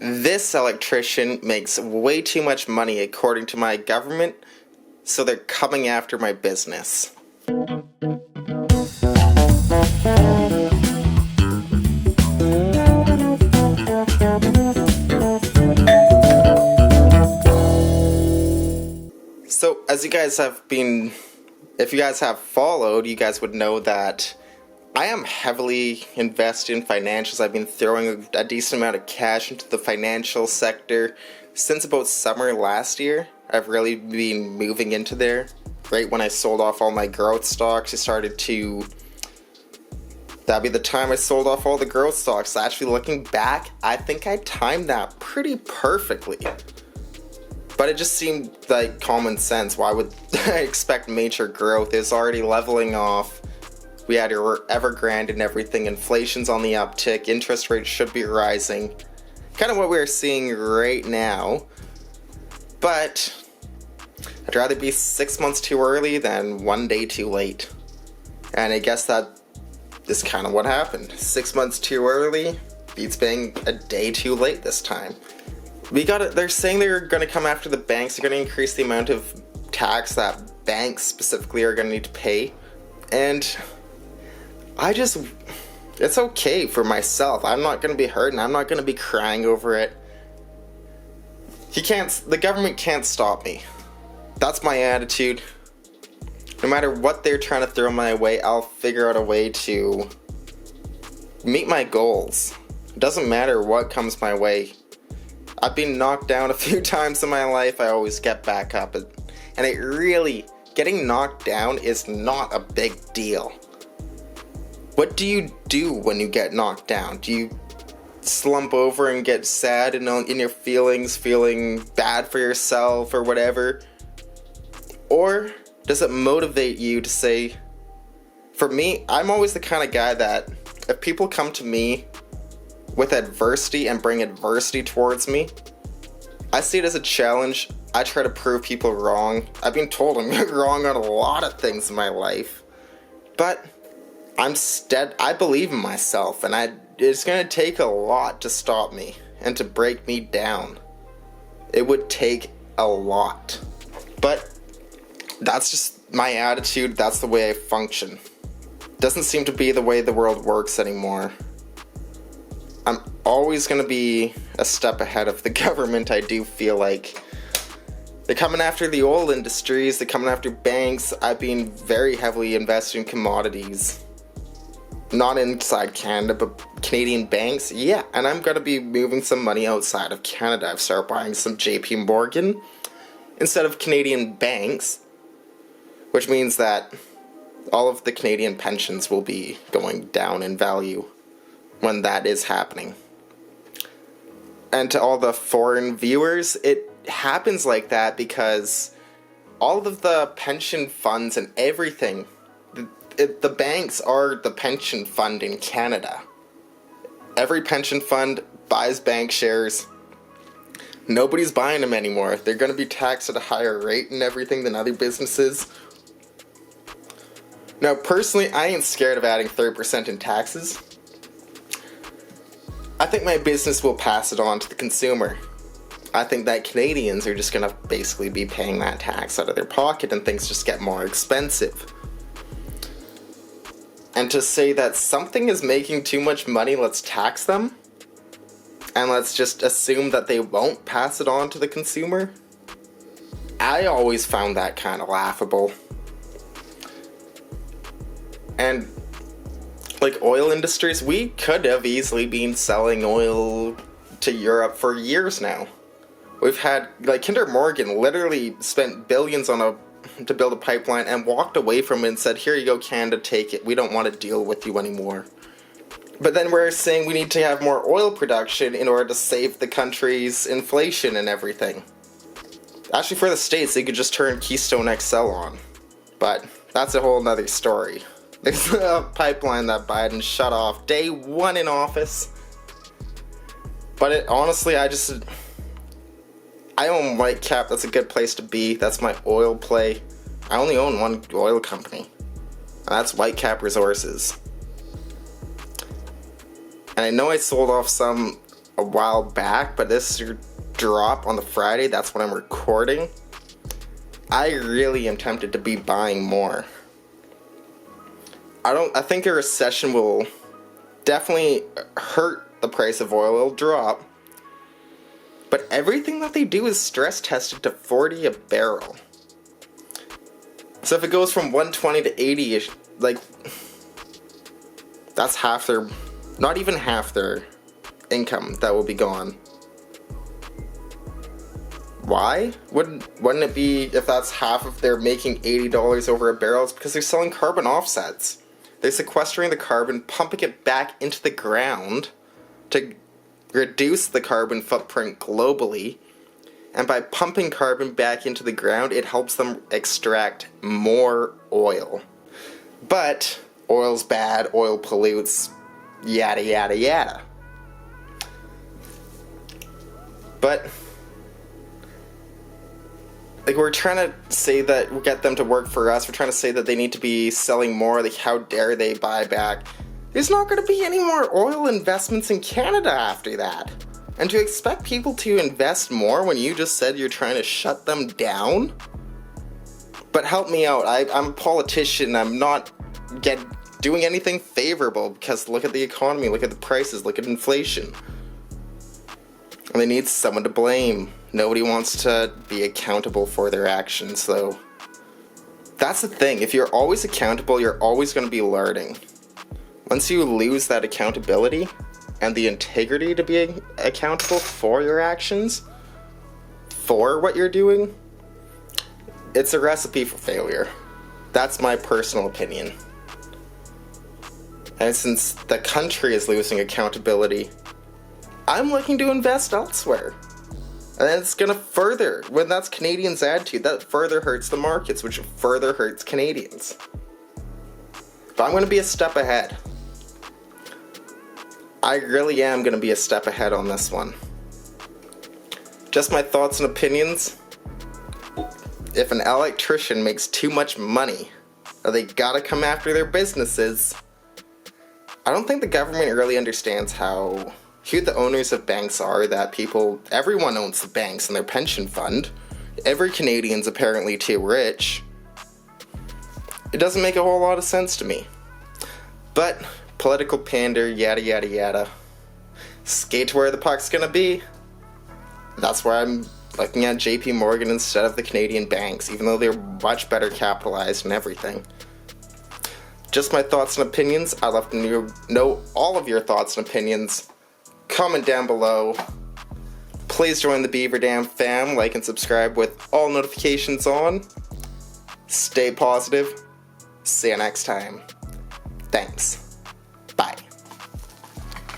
This electrician makes way too much money according to my government, so they're coming after my business. So, as you guys have been, if you guys have followed, you guys would know that I am heavily invested in financials. I've been throwing a decent amount of cash into the financial sector since about summer last year. I've really been moving into there. Right when I sold off all my growth stocks, that'd be the time I sold off all the growth stocks. Actually, looking back, I think I timed that pretty perfectly. But it just seemed like common sense. Why would I expect major growth? It's already leveling off. We had Evergrande and everything. Inflation's on the uptick. Interest rates should be rising. Kind of what we're seeing right now. But I'd rather be 6 months too early than 1 day too late. And I guess that is kind of what happened. 6 months too early beats being a day too late this time. They're saying they're going to come after the banks. They're going to increase the amount of tax that banks specifically are going to need to pay. And it's okay for myself. I'm not going to be hurt and I'm not going to be crying over it. The government can't stop me. That's my attitude. No matter what they're trying to throw my way, I'll figure out a way to meet my goals. It doesn't matter what comes my way. I've been knocked down a few times in my life. I always get back up. And getting knocked down is not a big deal. What do you do when you get knocked down? Do you slump over and get sad and in your feelings, feeling bad for yourself or whatever? Or does it motivate you to say, for me, I'm always the kind of guy that if people come to me with adversity and bring adversity towards me, I see it as a challenge. I try to prove people wrong. I've been told I'm wrong on a lot of things in my life. But I believe in myself, and it's going to take a lot to stop me and to break me down. It would take a lot. But that's just my attitude. That's the way I function. Doesn't seem to be the way the world works anymore. I'm always going to be a step ahead of the government. I do feel like they're coming after the oil industries. They're coming after banks. I've been very heavily invested in commodities. Not inside Canada, but Canadian banks. Yeah, and I'm going to be moving some money outside of Canada. I've started buying some JP Morgan instead of Canadian banks, which means that all of the Canadian pensions will be going down in value when that is happening. And to all the foreign viewers, it happens like that because all of the pension funds and everything, the banks are the pension fund in Canada. Every pension fund buys bank shares. Nobody's buying them anymore. They're going to be taxed at a higher rate and everything than other businesses. Now, personally, I ain't scared of adding 30% in taxes. I think my business will pass it on to the consumer. I think that Canadians are just going to basically be paying that tax out of their pocket and things just get more expensive. And to say that something is making too much money, let's tax them, and let's just assume that they won't pass it on to the consumer, I always found that kind of laughable. And like oil industries, we could have easily been selling oil to Europe for years now. We've had, like, Kinder Morgan literally spent billions to build a pipeline and walked away from it and said, here you go, Canada, take it. We don't want to deal with you anymore. But then we're saying we need to have more oil production in order to save the country's inflation and everything. Actually, for the States, they could just turn Keystone XL on. But that's a whole nother story. There's a pipeline that Biden shut off day one in office. But honestly, I own Whitecap. That's a good place to be. That's my oil play. I only own one oil company. And that's Whitecap Resources. And I know I sold off some a while back, but this drop on the Friday, that's when I'm recording, I really am tempted to be buying more. I think a recession will definitely hurt the price of oil. It'll drop. But everything that they do is stress tested to 40 a barrel. So if it goes from 120 to 80, like, that's half their, not even half their income that will be gone. Why? Wouldn't it be, if that's half of their making $80 over a barrel? It's because they're selling carbon offsets. They're sequestering the carbon, pumping it back into the ground to reduce the carbon footprint globally. And by pumping carbon back into the ground, it helps them extract more oil. But oil's bad, oil pollutes, yada yada yada. But like, we're trying to say that we'll get them to work for us. We're trying to say that they need to be selling more. Like, how dare they buy back? There's not going to be any more oil investments in Canada after that. And to expect people to invest more when you just said you're trying to shut them down? But help me out. I'm a politician. I'm not doing anything favorable, because look at the economy, look at the prices, look at inflation. And they need someone to blame. Nobody wants to be accountable for their actions, so that's the thing. If you're always accountable, you're always going to be learning. Once you lose that accountability and the integrity to be accountable for your actions, for what you're doing, it's a recipe for failure. That's my personal opinion. And since the country is losing accountability, I'm looking to invest elsewhere. And it's gonna further, when that's Canadians' attitude, that further hurts the markets, which further hurts Canadians. But I'm gonna be a step ahead. I really am gonna be a step ahead on this one. Just my thoughts and opinions. If an electrician makes too much money, or they gotta come after their businesses, I don't think the government really understands who the owners of banks are, that everyone owns the banks and their pension fund. Every Canadian's apparently too rich. It doesn't make a whole lot of sense to me. But political pander, yada yada yada. Skate to where the puck's gonna be. That's why I'm looking at JP Morgan instead of the Canadian banks, even though they're much better capitalized and everything. Just my thoughts and opinions. I'd love to know all of your thoughts and opinions. Comment down below. Please join the Beaver Dam fam, like and subscribe with all notifications on. Stay positive. See you next time. Thanks. Bye.